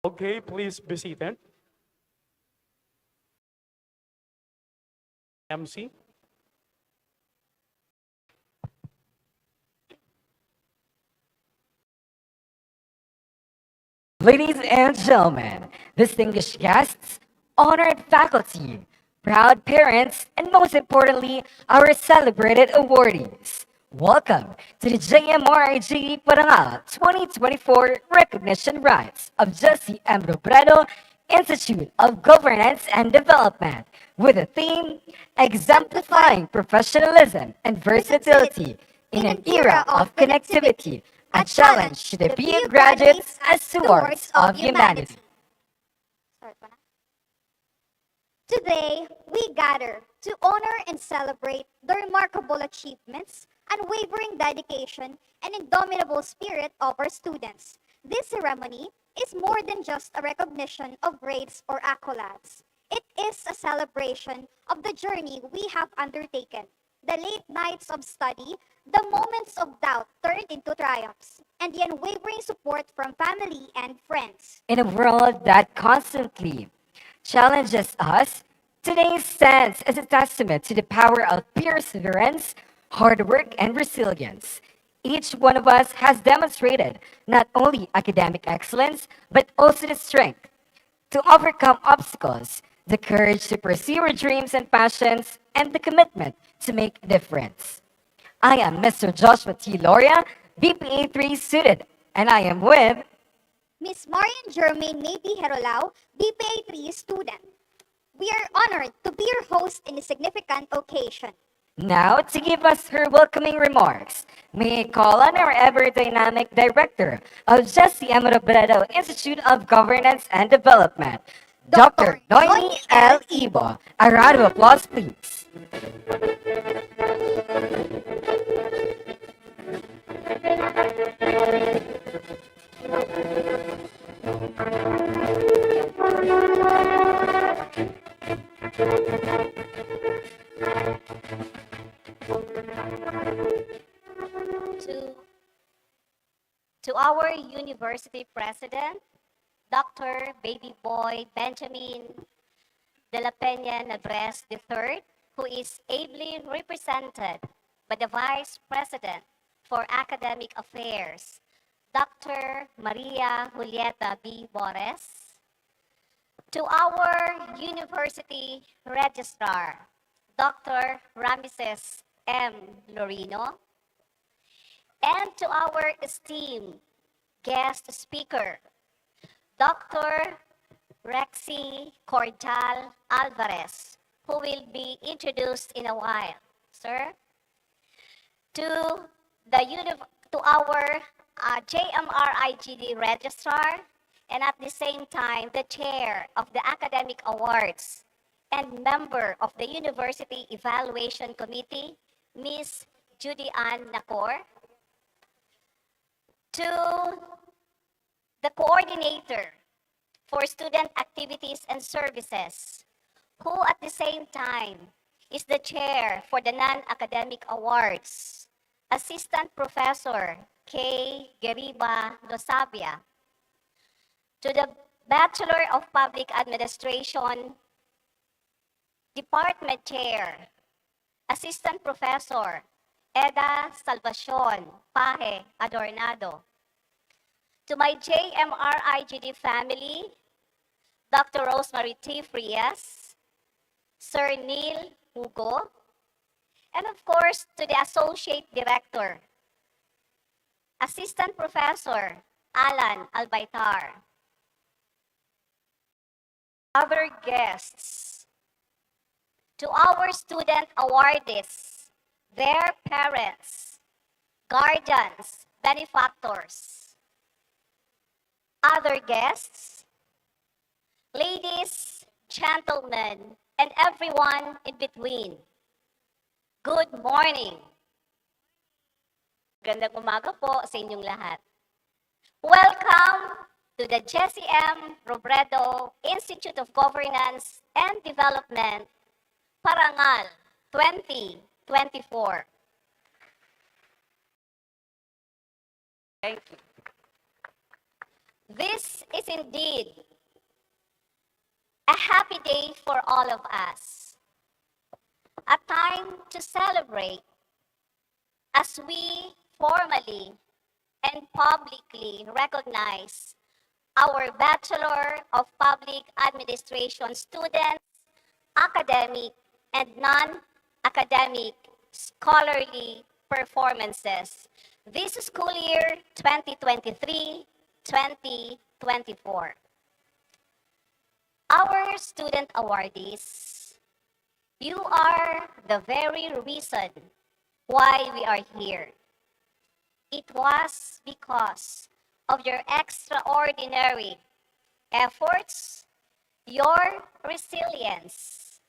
Okay, please be seated. MC. Ladies and gentlemen, distinguished guests, honored faculty, proud parents, and most importantly, our celebrated awardees. Welcome to the JMRIG Parangal 2024 Recognition Rights of Jesse M. Robredo Institute of Governance and Development with the theme Exemplifying Professionalism and Versatility in an Era of Connectivity, a challenge to the BU graduates as stewards of humanity. Today, we gather to honor and celebrate the remarkable achievements, unwavering dedication, and indomitable spirit of our students. This ceremony is more than just a recognition of grades or accolades. It is a celebration of the journey we have undertaken, the late nights of study, the moments of doubt turned into triumphs, and the unwavering support from family and friends. In a world that constantly challenges us, today stands as a testament to the power of perseverance, hard work, and resilience. Each one of us has demonstrated not only academic excellence, but also the strength to overcome obstacles, the courage to pursue our dreams and passions, and the commitment to make a difference. I am Mr. Joshua T. Loria, BPA 3 student, and I am with Miss Marian Germain Maybe Herolao, BPA 3 student. We are honored to be your host in a significant occasion. now to give us her welcoming remarks. May I call on our ever-dynamic director of Jesse M. Robredo Institute of Governance and Development, Dr. Noemi L. Ibo. A round of applause, please. to, to our university president, Dr. Baby Boy Benjamin de la Peña Navres III, who is ably represented by the Vice President for Academic Affairs, Dr. Maria Julieta B. Bores, to our university registrar, Dr. Ramses M. Lorino, and to our esteemed guest speaker, Dr. Rexy Cordial Alvarez, who will be introduced in a while, sir. To to our JMRIGD registrar, and at the same time, the chair of the academic awards and member of the University Evaluation Committee, Ms. Judy Ann Nacor. To the coordinator for student activities and services, who at the same time is the chair for the non-academic awards, Assistant Professor K. Geriba Losabia. To the Bachelor of Public Administration Department Chair, Assistant Professor Eda Salvacion Paje Adornado. To my JMRIGD family, Dr. Rosemary T. Frias, Sir Neil Hugo, and of course, to the Associate Director, Assistant Professor Alan Albaitar. Other guests, to our student awardees, their parents, guardians, benefactors. Other guests, ladies, gentlemen, and everyone in between. Good morning. Gandang umaga po sa inyong lahat. Welcome to the Jesse M. Robredo Institute of Governance and Development, Parangal 2024. Thank you. This is indeed a happy day for all of us, a time to celebrate as we formally and publicly recognize our Bachelor of Public Administration students, academic and non-academic scholarly performances this school year 2023-2024. Our student awardees, you are the very reason why we are here. It was because of your extraordinary efforts, your resilience,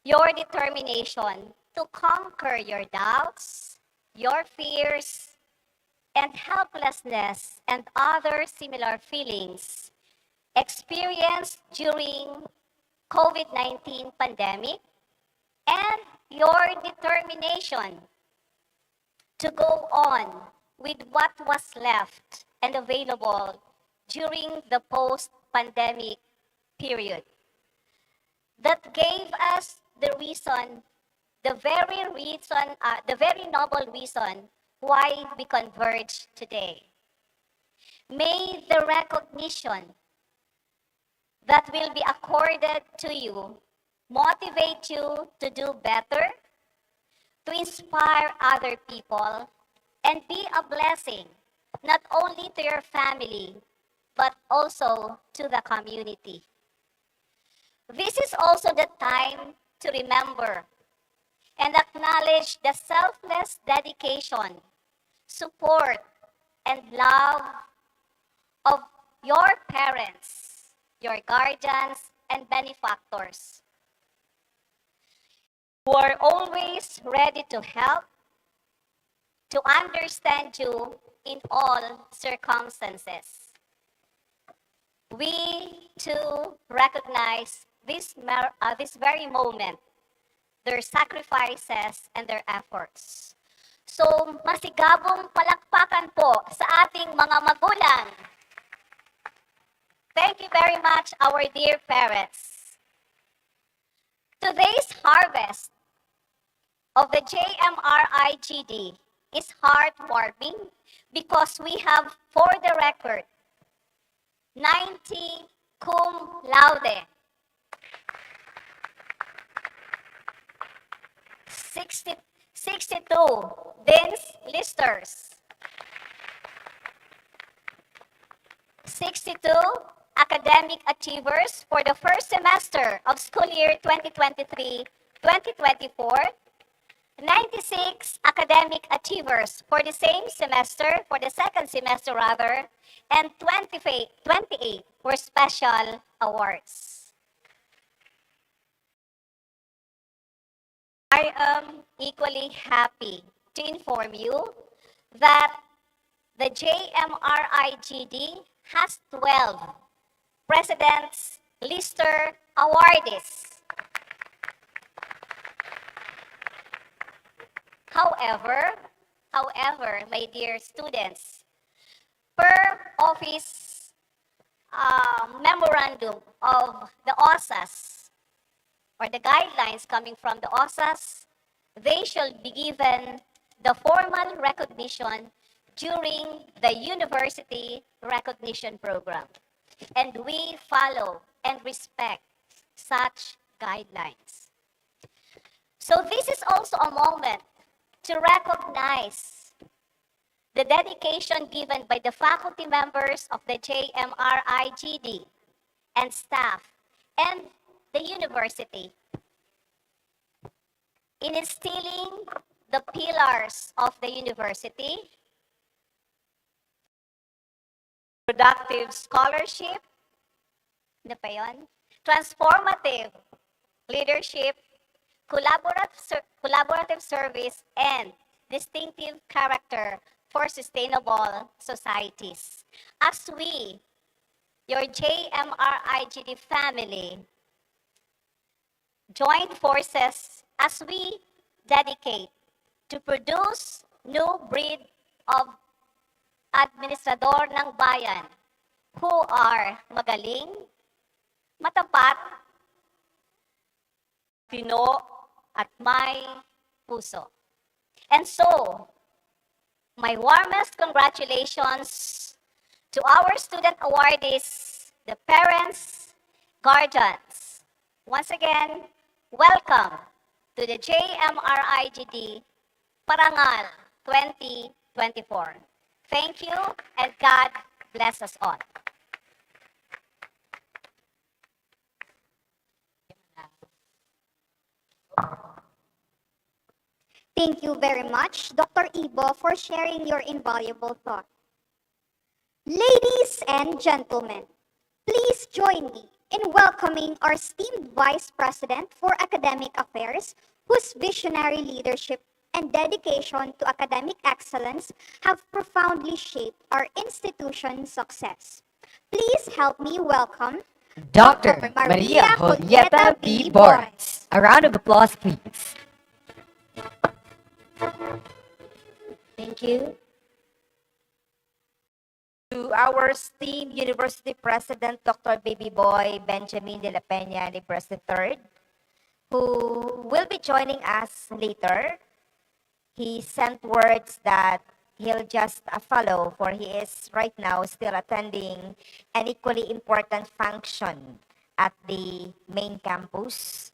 your determination to conquer your doubts, your fears, and helplessness and other similar feelings experienced during COVID-19 pandemic, and your determination to go on with what was left and available during the post-pandemic period. That gave us the reason, the very noble reason why we converge today. May the recognition that will be accorded to you motivate you to do better, to inspire other people, and be a blessing not only to your family, but also to the community. This is also the time to remember and acknowledge the selfless dedication, support, and love of your parents, your guardians, and benefactors who are always ready to help, to understand you in all circumstances. We too recognize this very moment, their sacrifices and their efforts. So, masigabong palakpakan po sa ating mga magulang. Thank you very much, our dear parents. Today's harvest of the JMRIGD is heartwarming because we have, for the record, 90 cum laude, 62 Dean's Listers, 62 academic achievers for the first semester of school year 2023-2024, 96 academic achievers for the same semester, for the second semester rather, and 28 were special awards. I am equally happy to inform you that the JMRIGD has 12 President's Lister awardees. However, my dear students, per office memorandum of the OSAS, or the guidelines coming from the OSAS, they shall be given the formal recognition during the university recognition program. And we follow and respect such guidelines. So this is also a moment to recognize the dedication given by the faculty members of the JMRIGD and staff and the university in instilling the pillars of the university: productive scholarship, ano pa yun? Transformative leadership, collaborative service, and distinctive character for sustainable societies. As we, your JMRIGD family, join forces as we dedicate to produce new breed of administrador ng bayan who are magaling, matapat, tino, at may puso. And so, my warmest congratulations to our student awardees, the parents, guardians. Once again, welcome to the JMRIGD Parangal 2024. Thank you, and God bless us all. Thank you very much, Dr. Ibo, for sharing your invaluable thought. Ladies and gentlemen, please join me in welcoming our esteemed Vice President for Academic Affairs, whose visionary leadership and dedication to academic excellence have profoundly shaped our institution's success. Please help me welcome Dr. Maria Julieta B. Boris. A round of applause, please. Thank you. To our esteemed University President, Dr. Baby Boy Benjamin de la Peña Libres III, who will be joining us later. He sent words that he'll just follow, for he is right now still attending an equally important function at the main campus.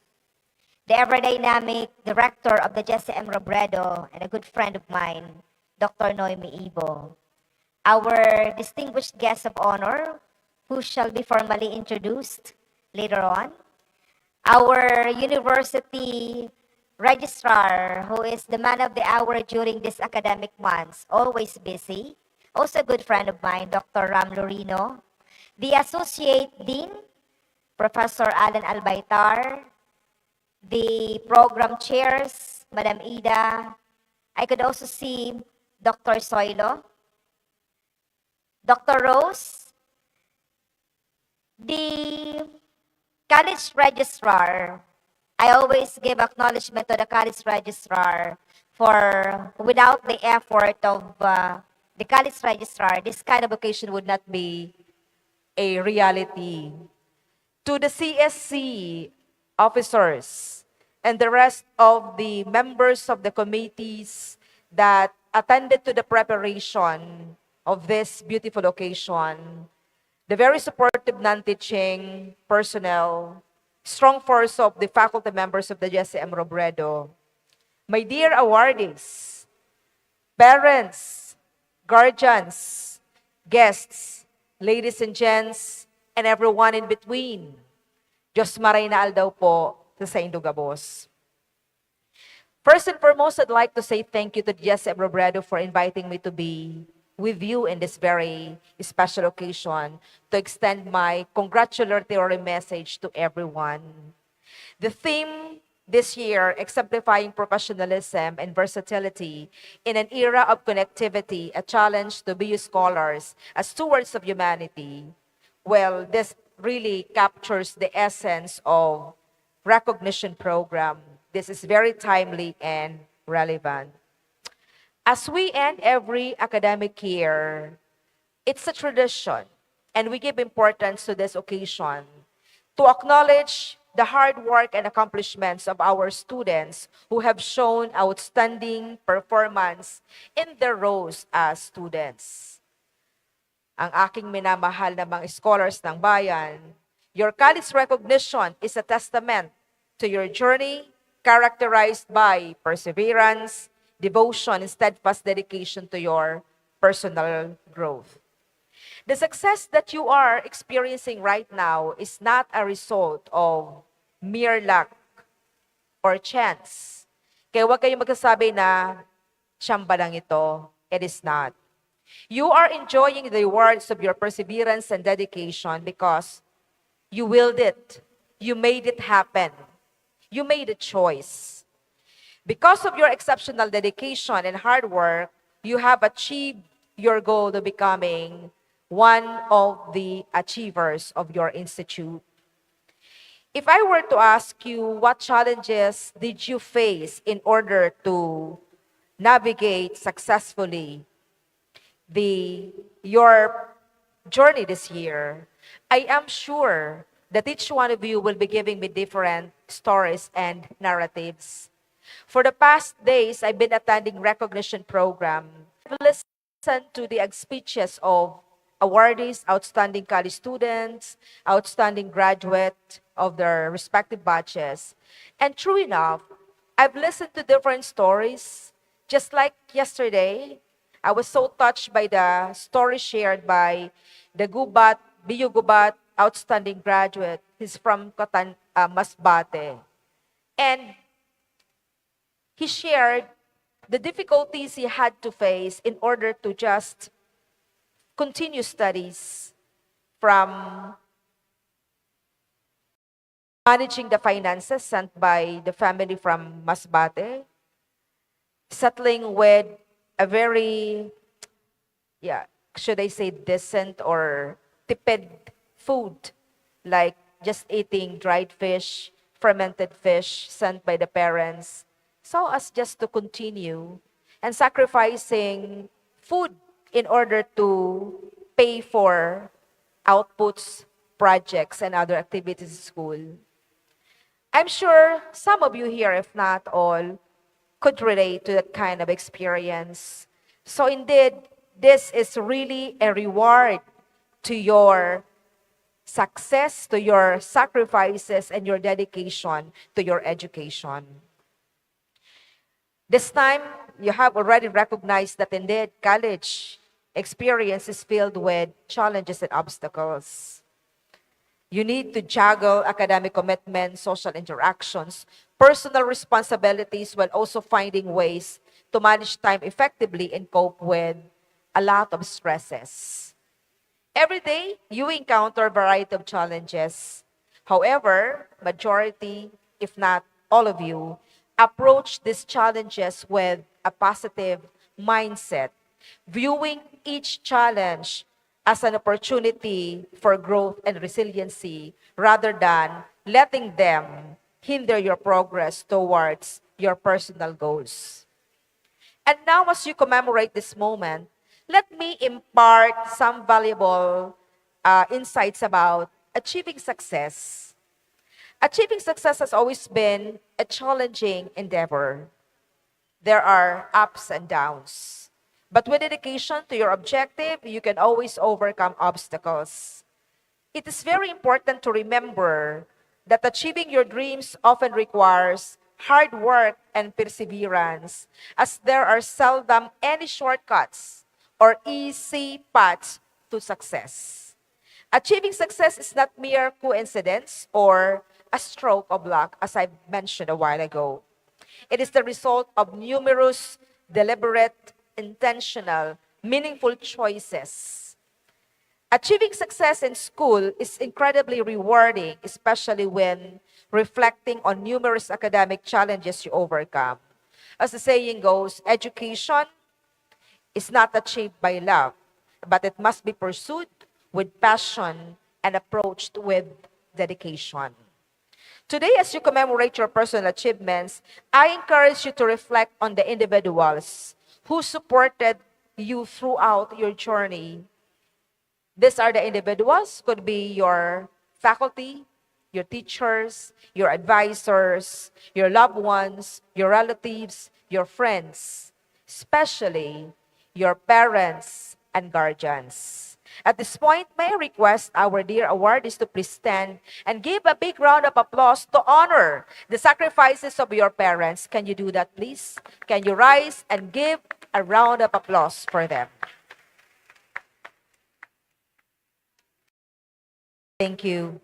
The ever dynamic director of the Jesse M. Robredo and a good friend of mine, Dr. Noemi Ibo. Our distinguished guest of honor, who shall be formally introduced later on. Our university registrar, who is the man of the hour during this academic months, always busy. Also a good friend of mine, Dr. Ram Lorino. The associate dean, Professor Alan Albaitar. The program chairs, Madam Ida. I could also see Dr. Soilo, Dr. Rose, the college registrar. I always give acknowledgement to the college registrar for without the effort of the college registrar, this kind of occasion would not be a reality. To the CSC officers and the rest of the members of the committees that attended to the preparation of this beautiful occasion, the very supportive non-teaching personnel, strong force of the faculty members of the Jesse M. Robredo, my dear awardees, parents, guardians, guests, ladies and gents, and everyone in between, Diyos maray na aldaw po sa Indugabos. First and foremost, I'd like to say thank you to Jesse M. Robredo for inviting me to be with you in this very special occasion to extend my congratulatory message to everyone. The theme this year, exemplifying professionalism and versatility in an era of connectivity, a challenge to BU scholars as stewards of humanity. Well, this really captures the essence of recognition program. This is very timely and relevant. As we end every academic year, it's a tradition, and we give importance to this occasion to acknowledge the hard work and accomplishments of our students who have shown outstanding performance in their roles as students. Ang aking minamahal na mga scholars ng bayan, your college recognition is a testament to your journey characterized by perseverance, devotion, and steadfast dedication to your personal growth. The success that you are experiencing right now is not a result of mere luck or chance. Kaya huwag kayong magsasabi na siyamba lang ito. It is not. You are enjoying the rewards of your perseverance and dedication because you willed it. You made it happen. You made a choice. Because of your exceptional dedication and hard work, you have achieved your goal of becoming one of the achievers of your institute. If I were to ask you, what challenges did you face in order to navigate successfully your journey this year. I am sure that each one of you will be giving me different stories and narratives. For the past days, I've been attending recognition program. I've listened to the speeches of awardees, outstanding college students, outstanding graduate of their respective batches. And true enough, I've listened to different stories. Just like yesterday, I was so touched by the story shared by the BU Gubat outstanding graduate. He's from Masbate. And he shared the difficulties he had to face in order to just continue studies, from managing the finances sent by the family from Masbate, settling with a very, yeah, should I say decent or tepid food, like just eating dried fish, fermented fish sent by the parents, so as just to continue and sacrificing food in order to pay for outputs, projects, and other activities in school. I'm sure some of you here, if not all, could relate to that kind of experience. So indeed, this is really a reward to your success, to your sacrifices, and your dedication to your education. This time, you have already recognized that indeed college experience is filled with challenges and obstacles. You need to juggle academic commitments, social interactions, personal responsibilities, while also finding ways to manage time effectively and cope with a lot of stresses. Every day, you encounter a variety of challenges. However, majority, if not all of you, approach these challenges with a positive mindset, viewing each challenge as an opportunity for growth and resiliency rather than letting them hinder your progress towards your personal goals. And now, as you commemorate this moment, let me impart some valuable insights about achieving success. Achieving success has always been a challenging endeavor. There are ups and downs. But with dedication to your objective, you can always overcome obstacles. It is very important to remember that achieving your dreams often requires hard work and perseverance, as there are seldom any shortcuts or easy paths to success. Achieving success is not mere coincidence or a stroke of luck, as I mentioned a while ago. It is the result of numerous deliberate, intentional, meaningful choices. Achieving success in school is incredibly rewarding, especially when reflecting on numerous academic challenges you overcome. As the saying goes, education is not achieved by love, but it must be pursued with passion and approached with dedication. Today, as you commemorate your personal achievements, I encourage you to reflect on the individuals who supported you throughout your journey. These are the individuals, could be your faculty, your teachers, your advisors, your loved ones, your relatives, your friends, especially your parents and guardians. At this point, may I request our dear awardees to please stand and give a big round of applause to honor the sacrifices of your parents. Can you do that, please? Can you rise and give a round of applause for them? Thank you.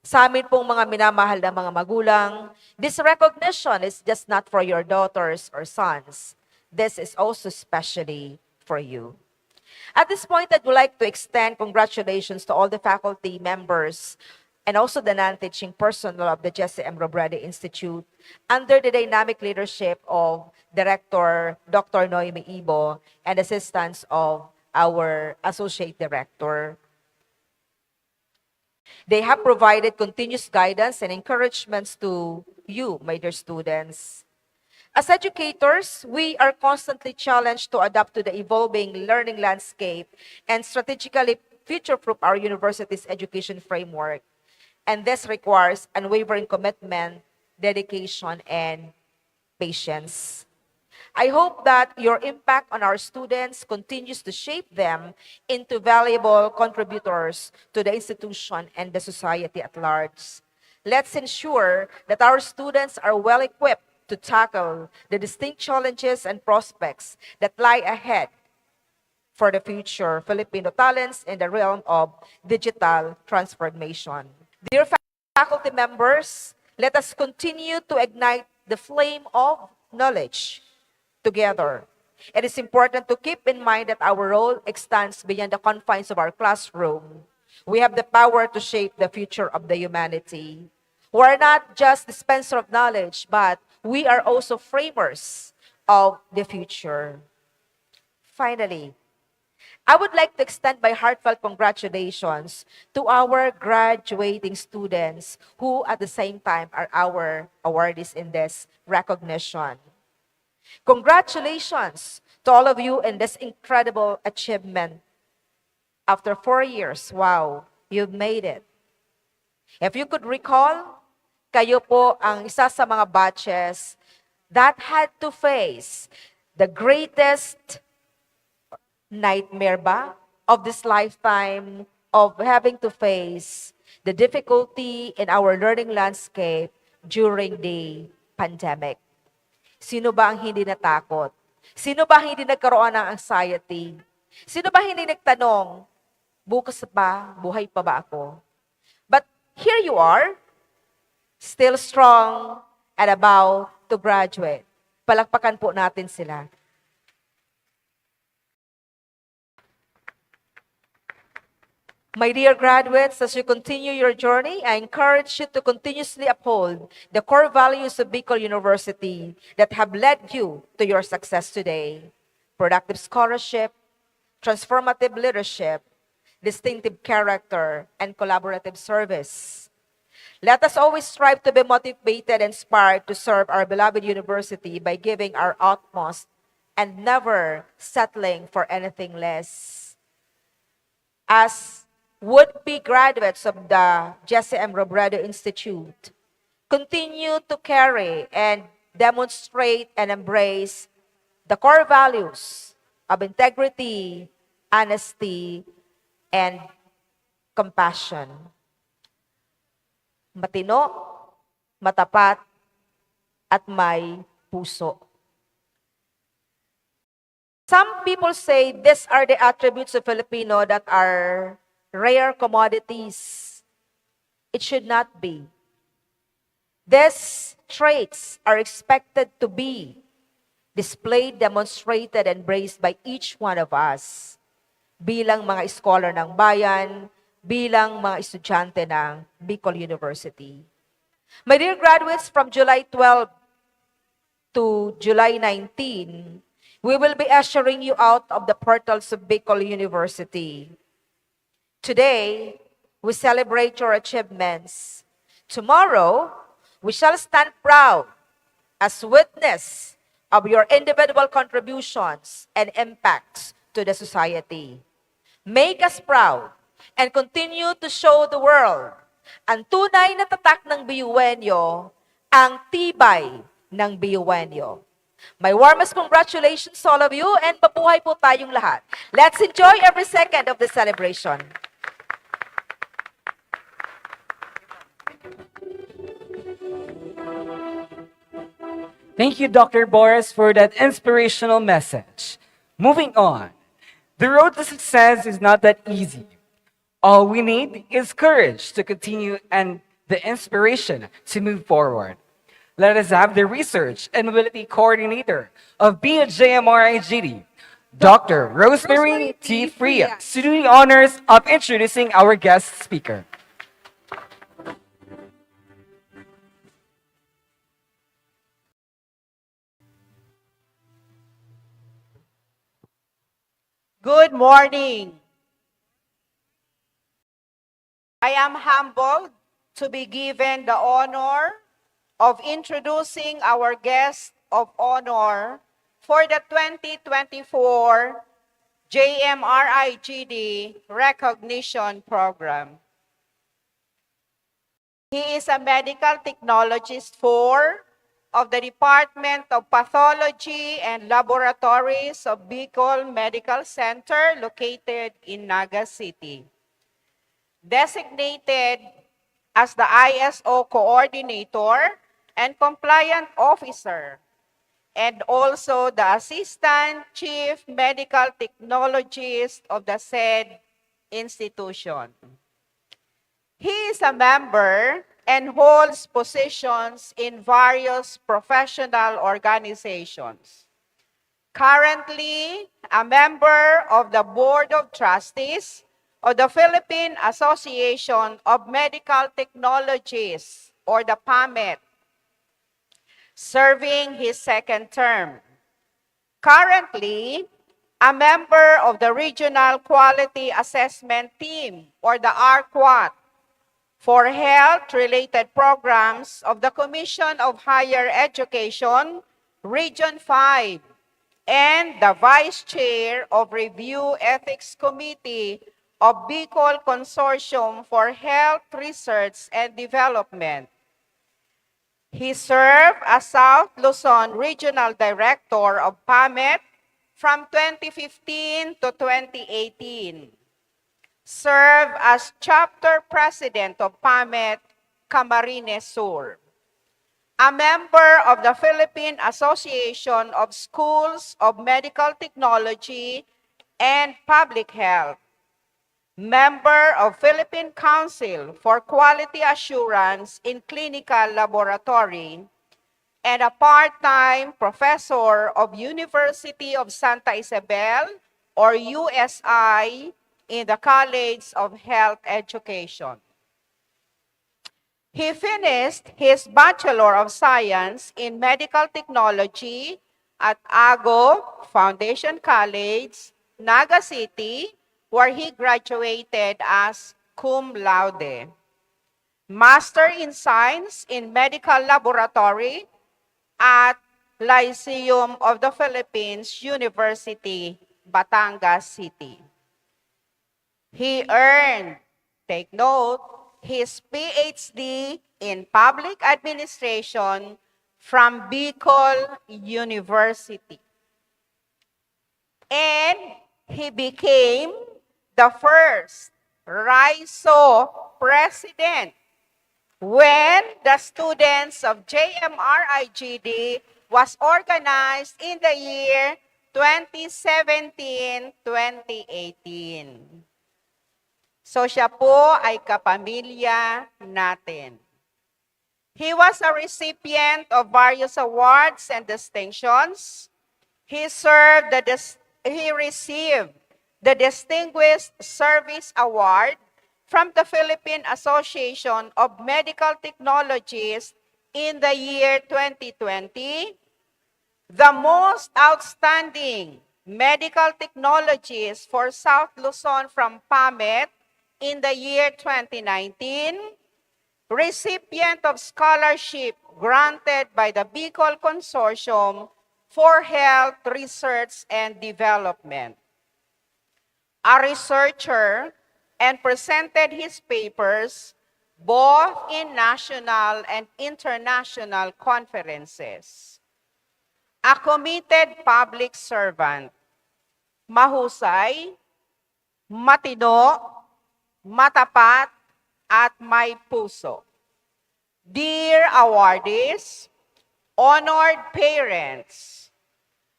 Sa amin pong mga minamahal na mga magulang, this recognition is just not for your daughters or sons. This is also especially for you. At this point, I would like to extend congratulations to all the faculty members and also the non-teaching personnel of the Jesse M. Robredo Institute under the dynamic leadership of Director Dr. Noemi Ibo and assistance of our Associate Director. They have provided continuous guidance and encouragements to you, my dear students. As educators, we are constantly challenged to adapt to the evolving learning landscape and strategically future-proof our university's education framework. And this requires unwavering commitment, dedication, and patience. I hope that your impact on our students continues to shape them into valuable contributors to the institution and the society at large. Let's ensure that our students are well equipped to tackle the distinct challenges and prospects that lie ahead for the future Filipino talents in the realm of digital transformation. Dear faculty members, let us continue to ignite the flame of knowledge together. It is important to keep in mind that our role extends beyond the confines of our classroom. We have the power to shape the future of the humanity. We are not just dispenser of knowledge, but we are also framers of the future. Finally, I would like to extend my heartfelt congratulations to our graduating students who at the same time are our awardees in this recognition. Congratulations to all of you in this incredible achievement. After 4 years, wow, you've made it. If you could recall, kayo po ang isa sa mga batches that had to face the greatest nightmare ba of this lifetime of having to face the difficulty in our learning landscape during the pandemic. Sino ba ang hindi natakot? Sino ba ang hindi nagkaroon ng anxiety? Sino ba hindi nagtanong, bukas ba, buhay pa ba ako? But here you are, still strong and about to graduate. Palakpakan po natin sila. My dear graduates, as you continue your journey, I encourage you to continuously uphold the core values of Bicol University that have led you to your success today. Productive scholarship, transformative leadership, distinctive character, and collaborative service. Let us always strive to be motivated and inspired to serve our beloved university by giving our utmost and never settling for anything less. As would-be graduates of the Jesse M. Robredo Institute, continue to carry and demonstrate and embrace the core values of integrity, honesty, and compassion. Matino, matapat, at may puso. Some people say these are the attributes of Filipino that are rare commodities. It should not be. These traits are expected to be displayed, demonstrated, and embraced by each one of us bilang mga scholar ng bayan, bilang mga estudyante ng Bicol University. My dear graduates, from July 12 to July 19, we will be ushering you out of the portals of Bicol University. Today, we celebrate your achievements. Tomorrow, we shall stand proud as witness of your individual contributions and impacts to the society. Make us proud and continue to show the world ang tunay na tatak ng biyuwenyo, ang tibay ng biyuwenyo. My warmest congratulations to all of you and mabuhay po tayong lahat. Let's enjoy every second of the celebration. Thank you, Dr. Boris, for that inspirational message. Moving on, the road to success is not that easy. All we need is courage to continue and the inspiration to move forward. Let us have the Research and Mobility Coordinator of BJMRIGD, Dr. Rosemary T. Frias, to do the honors of introducing our guest speaker. Good morning. I am humbled to be given the honor of introducing our guest of Honor for the 2024 JMRIGD Recognition Program. He is a medical technologist 4 of the Department of Pathology and Laboratories of Bicol Medical Center located in Naga City. Designated as the ISO Coordinator and Compliant Officer, and also the Assistant Chief Medical Technologist of the said institution. He is a member and holds positions in various professional organizations. Currently, a member of the Board of Trustees of the Philippine Association of Medical Technologists, or the PAMET, serving his second term. Currently, a member of the Regional Quality Assessment Team, or the RQAT, for health-related programs of the Commission of Higher Education, Region 5, and the Vice Chair of Review Ethics Committee of Bicol Consortium for Health Research and Development. He served as South Luzon Regional Director of PAMET from 2015 to 2018. Served as Chapter President of PAMET, Camarines Sur. A member of the Philippine Association of Schools of Medical Technology and Public Health. Member of Philippine Council for Quality Assurance in Clinical Laboratory, and a part-time professor of University of Santa Isabel, or USI, in the College of Health Education. He finished his Bachelor of Science in Medical Technology at AGO Foundation College, Naga City, where he graduated as cum laude. Master in Science in Medical Laboratory at Lyceum of the Philippines University, Batangas City. He earned, take note, his PhD in Public Administration from Bicol University. And he became the first RISO president when the students of JMRIGD was organized in the year 2017-2018. So siya po ay kapamilya natin. He was a recipient of various awards and distinctions. He received the Distinguished Service Award from the Philippine Association of Medical Technologists in the year 2020, the Most Outstanding Medical Technologist for South Luzon from PAMET in the year 2019, recipient of scholarship granted by the Bicol Consortium for Health Research and Development. A researcher, and presented his papers both in national and international conferences. A committed public servant, mahusay, matino, matapat, at may puso. Dear awardees, honored parents,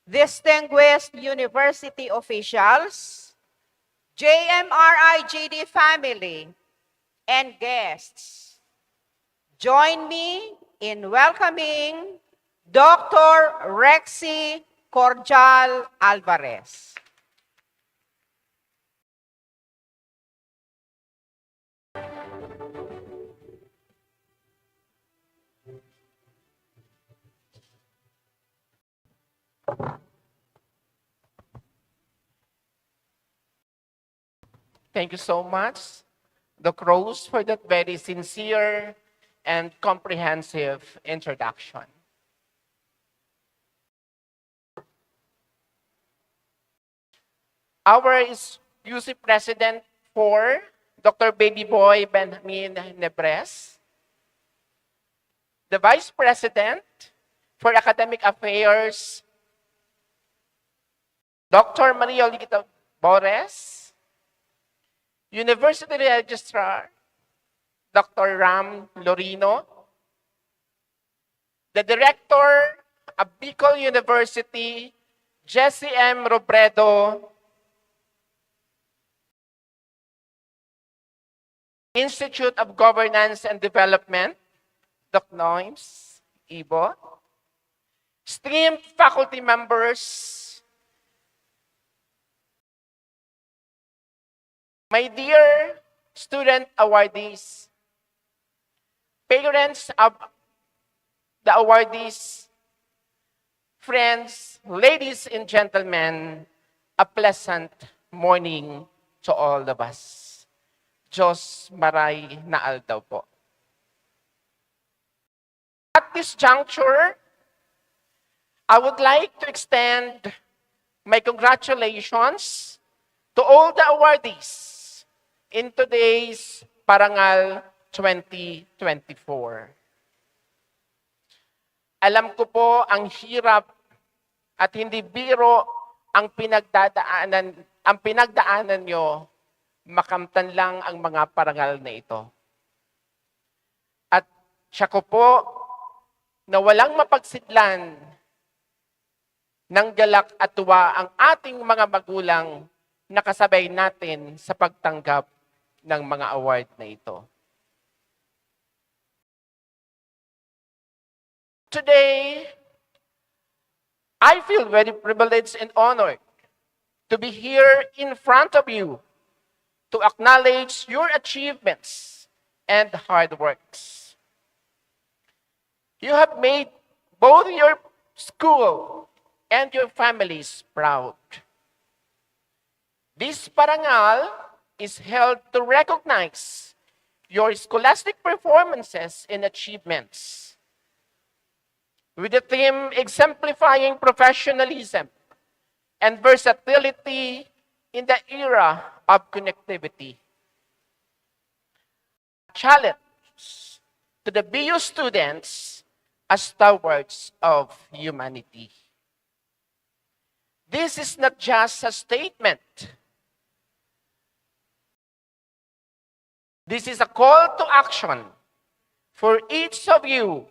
distinguished university officials, JMRIGD family, and guests, join me in welcoming Dr. Rexy Cordial Alvarez. Thank you so much, Dr. Rose, for that very sincere and comprehensive introduction. Our is UC President for Dr. Baby Boy Benjamin Nebres. The Vice President for Academic Affairs, Dr. Maria Ligita Bores. University Registrar, Dr. Ram Lorino. The Director of Bicol University, Jesse M. Robredo. Institute of Governance and Development, Doc Noims, Ibo. Esteemed faculty members, my dear student awardees, parents of the awardees, friends, ladies and gentlemen, a pleasant morning to all of us. Diyos maray na aldaw po. At this juncture, I would like to extend my congratulations to all the awardees in today's Parangal 2024. Alam ko po ang hirap at hindi biro ang pinagdaanan nyo, makamtan lang ang mga parangal na ito. At siya ko po na walang mapagsidlan ng galak at tuwa ang ating mga magulang na kasabay natin sa pagtanggap ng mga award na ito. Today, I feel very privileged and honored to be here in front of you to acknowledge your achievements and hard works. You have made both your school and your families proud. This parangal is held to recognize your scholastic performances and achievements with the theme exemplifying professionalism and versatility in the era of connectivity. Challenge to the BU students as stewards of humanity. This is not just a statement. This is a call to action for each of you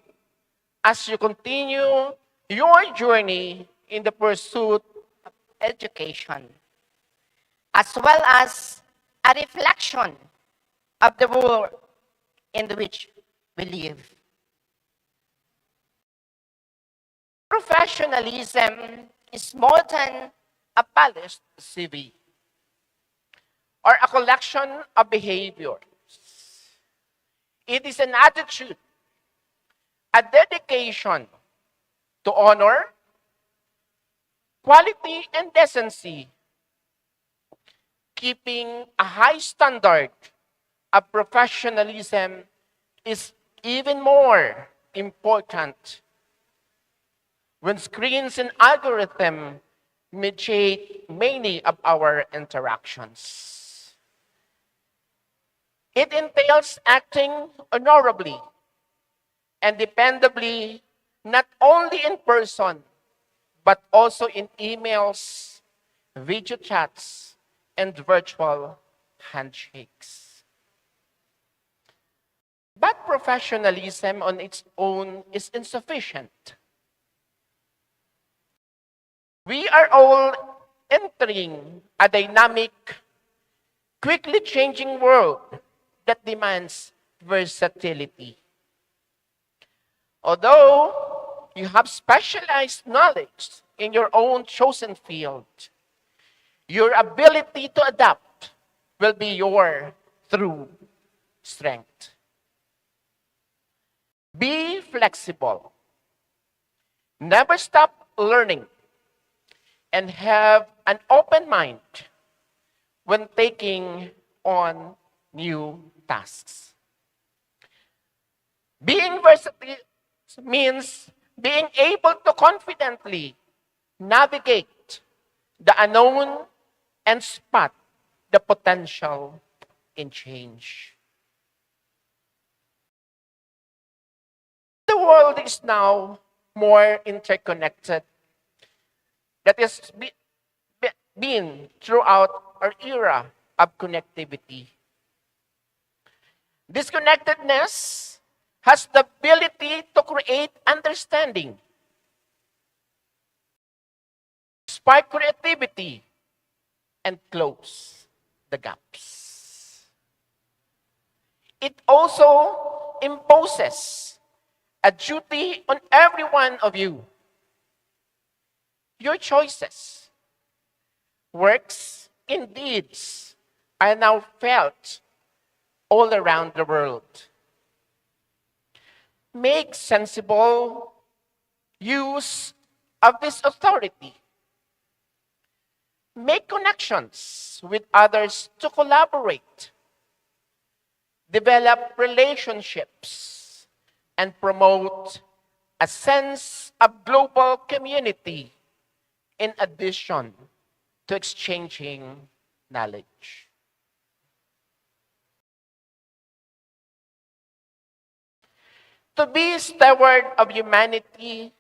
as you continue your journey in the pursuit of education, as well as a reflection of the world in which we live. Professionalism is more than a polished CV or a collection of behaviors. It is an attitude, a dedication to honor, quality, and decency, keeping a high standard of professionalism is even more important when screens and algorithms mediate many of our interactions. It entails acting honorably and dependably, not only in person, but also in emails, video chats, and virtual handshakes. But professionalism on its own is insufficient. We are all entering a dynamic, quickly changing world that demands versatility. Although you have specialized knowledge in your own chosen field, your ability to adapt will be your true strength. Be flexible. Never stop learning. And have an open mind when taking on new tasks. Being versatile means being able to confidently navigate the unknown and spot the potential in change. The world is now more interconnected. That is been throughout our era of connectivity. This connectedness has the ability to create understanding, spark creativity, and close the gaps. It also imposes a duty on every one of you. Your choices, works, and deeds are now felt all around the world. Make sensible use of this authority. Make connections with others to collaborate. Develop relationships and promote a sense of global community in addition to exchanging knowledge. To be steward of humanity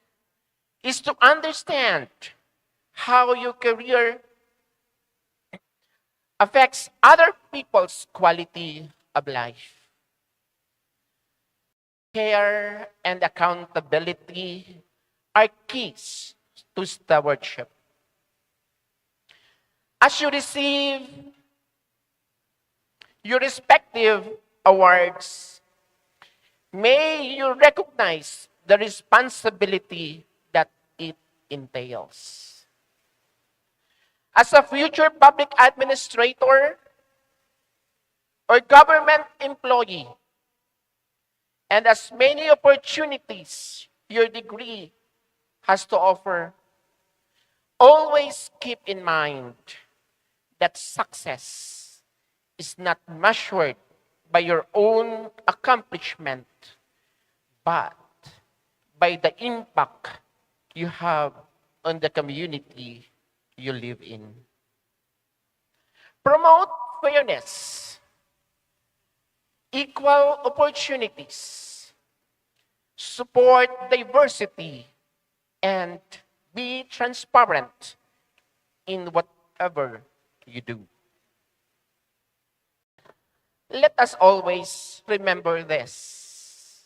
is to understand how your career affects other people's quality of life. Care and accountability are keys to stewardship. As you receive your respective awards, may you recognize the responsibility that it entails. As a future public administrator or government employee, and as many opportunities your degree has to offer, always keep in mind that success is not measured by your own accomplishment, but by the impact you have on the community you live in. Promote fairness, equal opportunities, support diversity, and be transparent in whatever you do. Let us always remember this.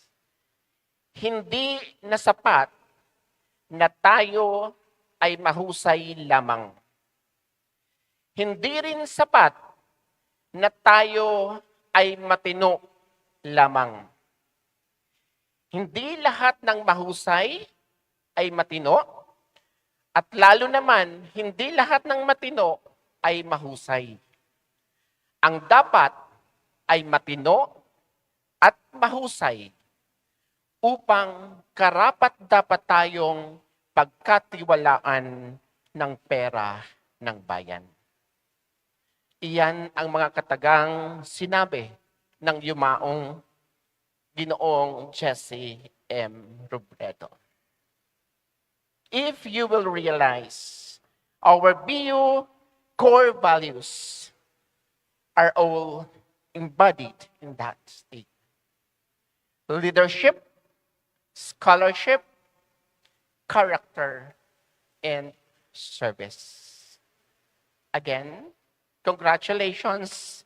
Hindi na sapat na tayo ay mahusay lamang. Hindi rin sapat na tayo ay matino lamang. Hindi lahat ng mahusay ay matino, at lalo naman, hindi lahat ng matino ay mahusay. Ang dapat ay matino at mahusay upang karapat-dapat tayong pagkatiwalaan ng pera ng bayan. Iyan ang mga katagang sinabi ng yumaong Ginoong Jesse M. Robredo. If you will realize our BU core values are all embodied in that state. Leadership, scholarship, character, and service. Again, congratulations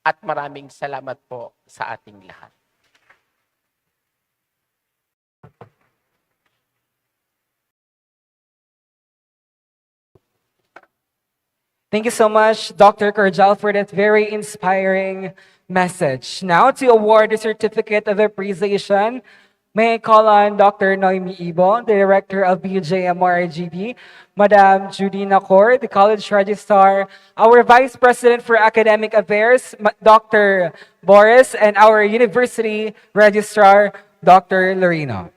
at maraming salamat po sa ating lahat. Thank you so much, Dr. Cordial, for that very inspiring message. Now, to award the Certificate of Appreciation, may I call on Dr. Noemi Ibo, the Director of BUJMRGB, Madam Judy Nacor, the College Registrar, our Vice President for Academic Affairs, Dr. Boris, and our University Registrar, Dr. Lorino.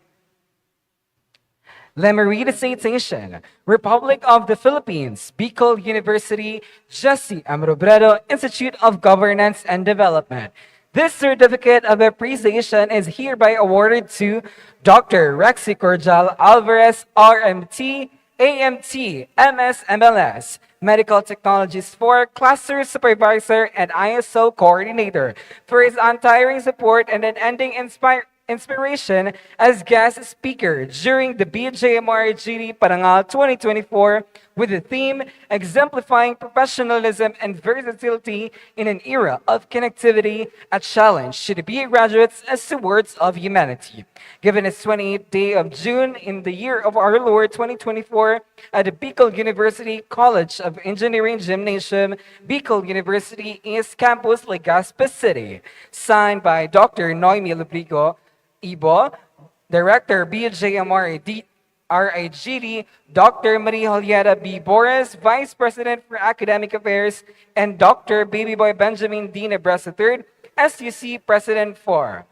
Let me read the citation. Republic of the Philippines, Bicol University, Jesse M. Robredo Institute of Governance and Development. This certificate of appreciation is hereby awarded to Dr. Rexy Cordial Alvarez, RMT, AMT, MS-MLS, Medical Technologies 4, Cluster Supervisor, and ISO Coordinator for his untiring support and unending inspiration as guest speaker during the BJMRGD Parangal 2024 with the theme Exemplifying Professionalism and Versatility in an Era of Connectivity, a Challenge to the BA graduates as stewards of humanity. Given its 28th day of June in the year of our Lord 2024 at the Bicol University College of Engineering Gymnasium, Bicol University East Campus, Legazpi City. Signed by Dr. Noemi Lubrigo, Ibo, Director BJMR RIGD, Dr. Maria Julieta B. Boris, Vice President for Academic Affairs, and Dr. Babyboy Benjamin D. Nebraska III, SUC President for.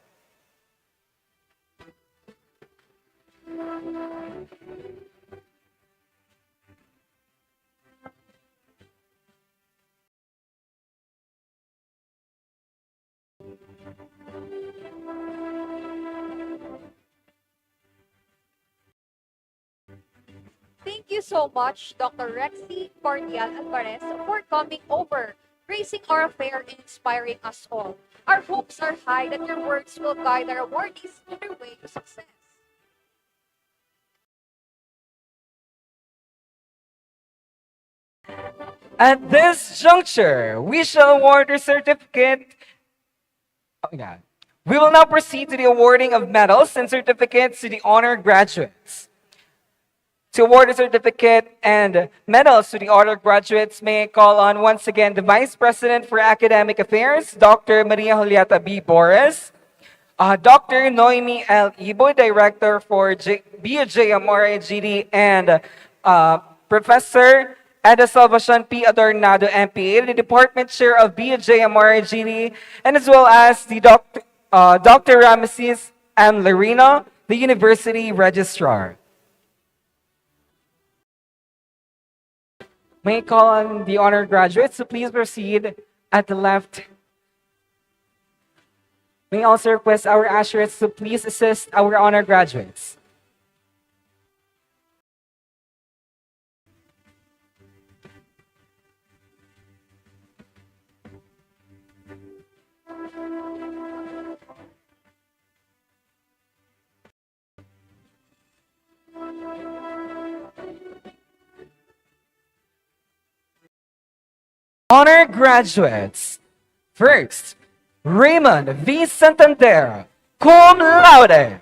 Thank you so much, Dr. Rexy Cordial Alvarez, for coming over, gracing our affair and inspiring us all. Our hopes are high that your words will guide our awardees on their way to success. At this juncture, we shall award the certificate. Oh my God. We will now proceed to the awarding of medals and certificates to the honor graduates. To award the certificate and medals to the honor graduates, may I call on once again the Vice President for Academic Affairs, Dr. Maria Julieta B. Boris, Dr. Noemi L. Ibo, Director for BJMRGD, and Professor Eda Salvacion P. Adornado, MPA, the Department Chair of BJMRGD, and as well as the Dr. Ramesses M. Larino, the University Registrar. May I call on the honored graduates to please proceed at the left. May I also request our ushers to please assist our honored graduates. Honor graduates. First, Raymond V. Santander, cum laude.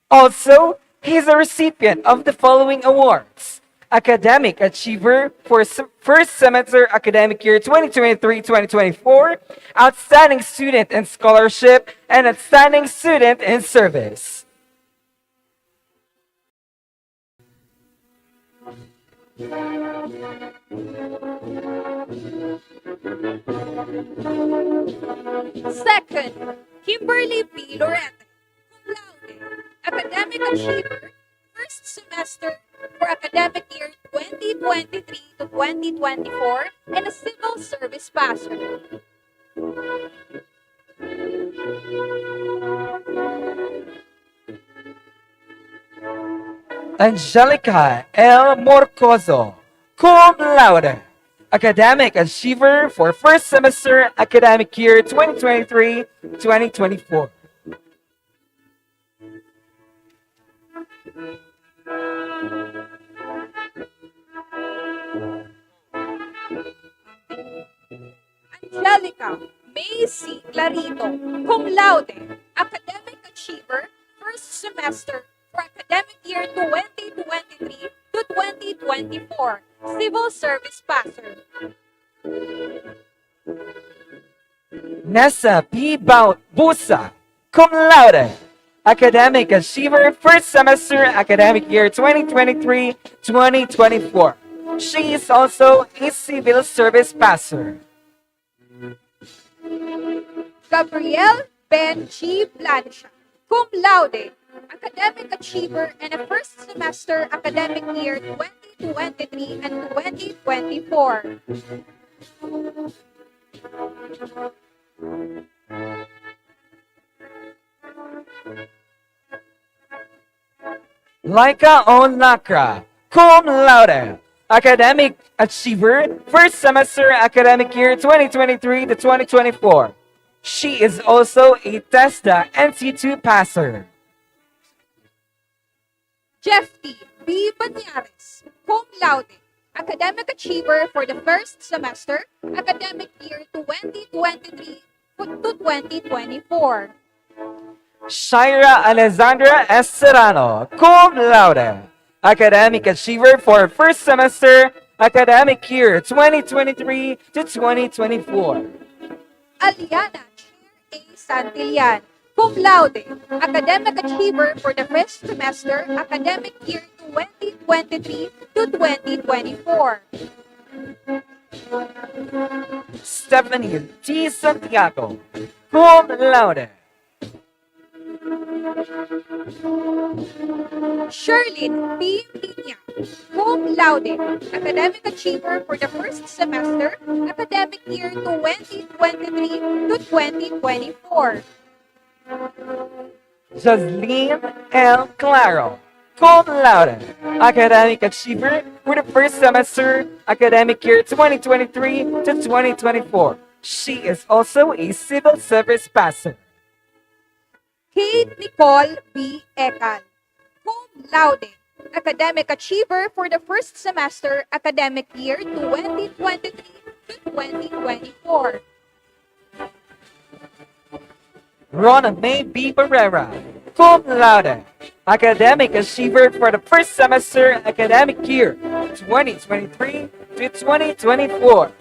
Also, he is a recipient of the following awards. Academic Achiever for First Semester Academic Year 2023-2024, Outstanding Student in Scholarship, and Outstanding Student in Service. Second, Kimberly B. Lorette, cum laude, Academic Achiever, First Semester for Academic Year 2023 to 2024, and a Civil Service Passer. Angelica L. Morcoso, cum laude, Academic Achiever for First Semester Academic Year 2023-2024. Angelica Macy Clarito, cum laude, Academic Achiever, First Semester for Academic Year 2023 to 2024, Civil Service Passer. Nessa P. Busa, cum laude, Academic Achiever, First Semester Academic Year 2023-2024. She is also a Civil Service Passer. Gabrielle Ben G. Blansha, cum laude, Academic Achiever and a First Semester Academic Year 2023 and 2024. Laika Onlakra, Cum laude, academic achiever, first semester academic year 2023 to 2024. She is also a TESDA NC2 passer. Jeffy B. Banyares, cum laude, academic achiever for the first semester, academic year 2023 to 2024. Shaira Alessandra S. Serrano, cum laude, academic achiever for first semester, academic year 2023 to 2024. Aliana Chair A. Santillan, cum laude, academic achiever for the first semester, academic year 2023 to 2024. Stephanie T. Santiago, cum laude. Sherlyn P. Piña, cum laude, academic achiever for the first semester, academic year 2023 to 2024. Jasleen L. Claro, cum laude, academic achiever for the first semester, academic year 2023 to 2024. She is also a civil service passer. Kate Nicole B. Ekal, cum laude, academic achiever for the first semester, academic year 2023 to 2024. Rona May B. Barrera, cum laude, academic achiever for the first semester, academic year 2023 to 2024.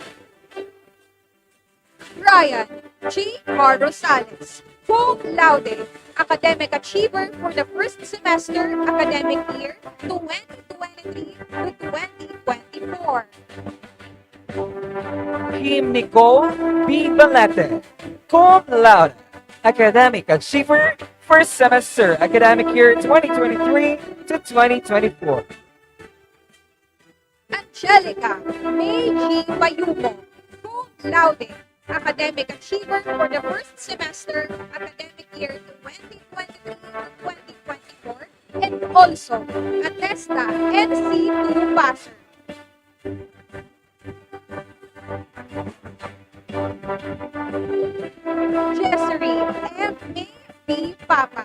Ryan G. R. Rosales, cum laude, academic achiever for the first semester, academic year 2023 to 2024. Kim Nicole B. Valete, cum laude, academic achiever, first semester, academic year 2023 to 2024. Angelica May G. Bayumo, cum laude, academic achiever for the first semester, academic year 2023 to 2024, and also a TESTA NC2 passer. Jessery M. May B. Papa,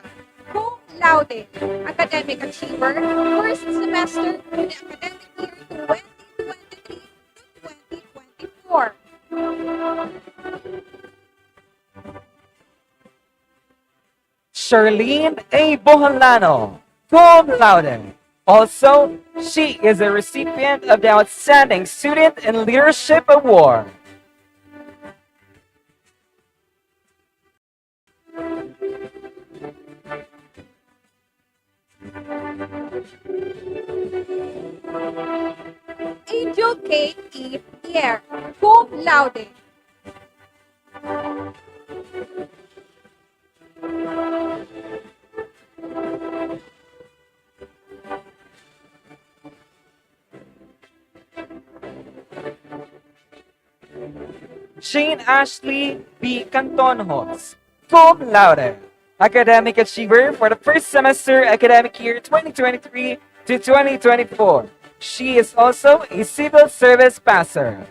cum laude, academic achiever, first semester for the academic year 2023 to 2024. Charlene A. Bohalano, cum laude. Also, she is a recipient of the Outstanding Student in Leadership Award. Angel Kate E. Pierre, cum laude. Jane Ashley B. Cantonjos, cum laude, academic achiever for the first semester, academic year 2023 to 2024. She is also a civil service passer.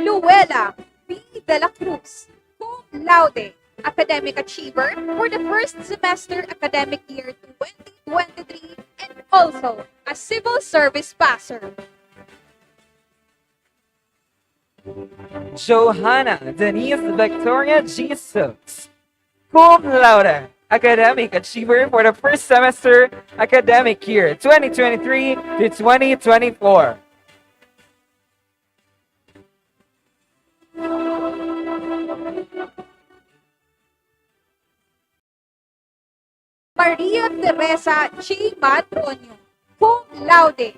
Luella B. De La Cruz, cum laude, academic achiever for the first semester, academic year 2023, and also a civil service passer. Johanna Denise Victoria G. Stokes, cum laude, academic achiever for the first semester, academic year 2023 to 2024. Maria Teresa G. Matronio, cum laude.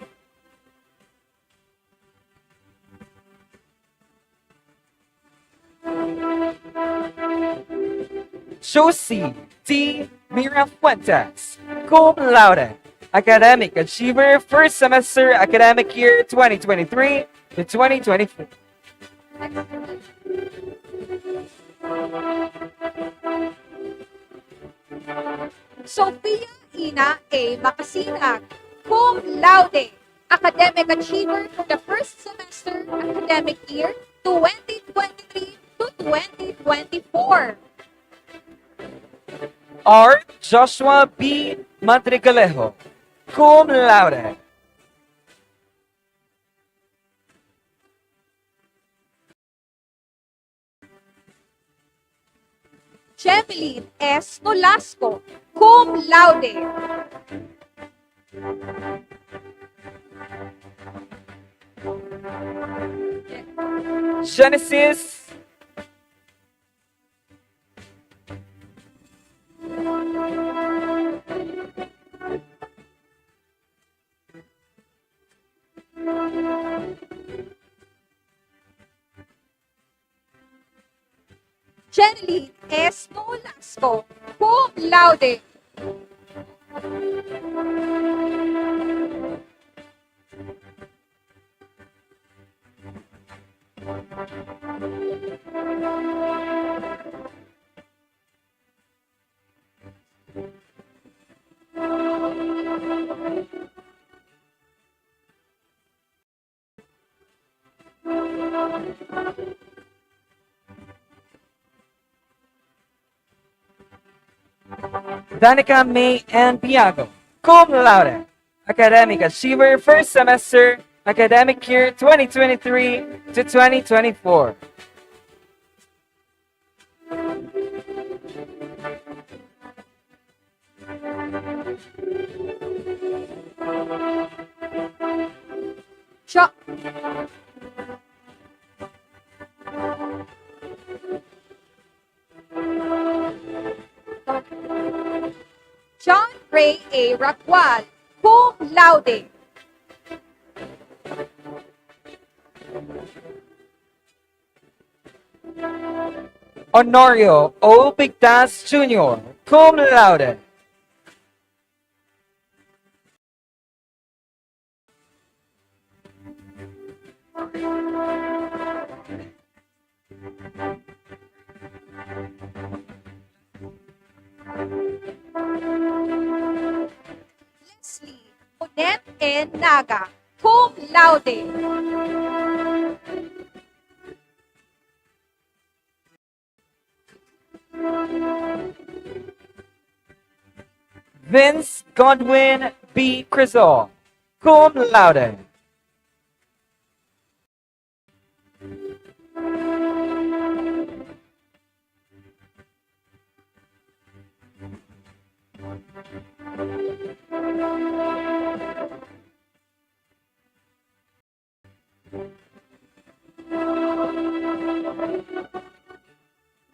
Josie T. Mirafuentes, cum laude, Academic Achiever, first semester, academic year 2023 to 2024. Sophia Ina A. Macasinag, cum laude, academic achiever for the first semester, academic year 2023 to 2024. Art Joshua B. Madrigalejo, cum laude. Jemeline S. Nolasco, cum laude. Genesis Jeneline S. Nolasco, cum laude. Danica May and Piago, cum laude. Academic Achiever, first semester, academic year 2023 to 2024. Jo- John Ray A. Raqual, cum laude. Honorio O. Pigtas Jr., cum laude. Leslie Onet N. Naga, cum laude. Vince Godwin B. Crisol, cum laude.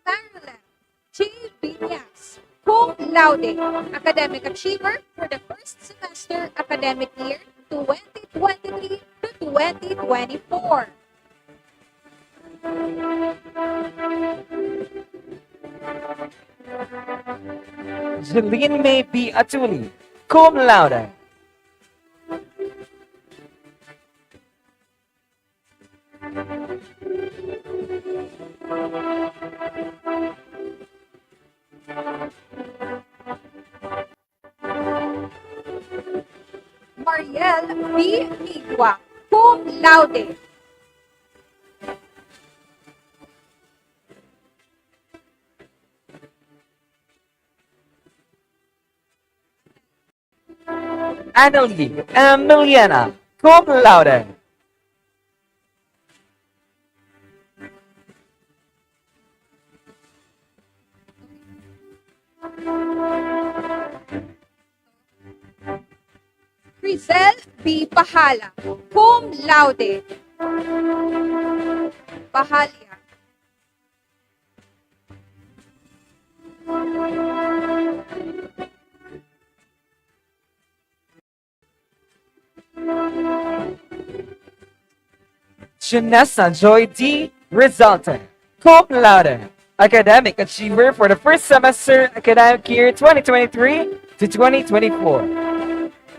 Marilyn J. Vinyas, cum laude, academic achiever for the first semester, academic year 2023 to 2024. Jeline May B. Atuli, cum laude. Mariel B. Migwa, cum laude. Annalie Emiliana, cum laude. Rizel B. Pahala, cum laude. Pahalia. Janessa Joy D. Resultant, cum laude. Academic Achiever for the first semester, academic year 2023 to 2024.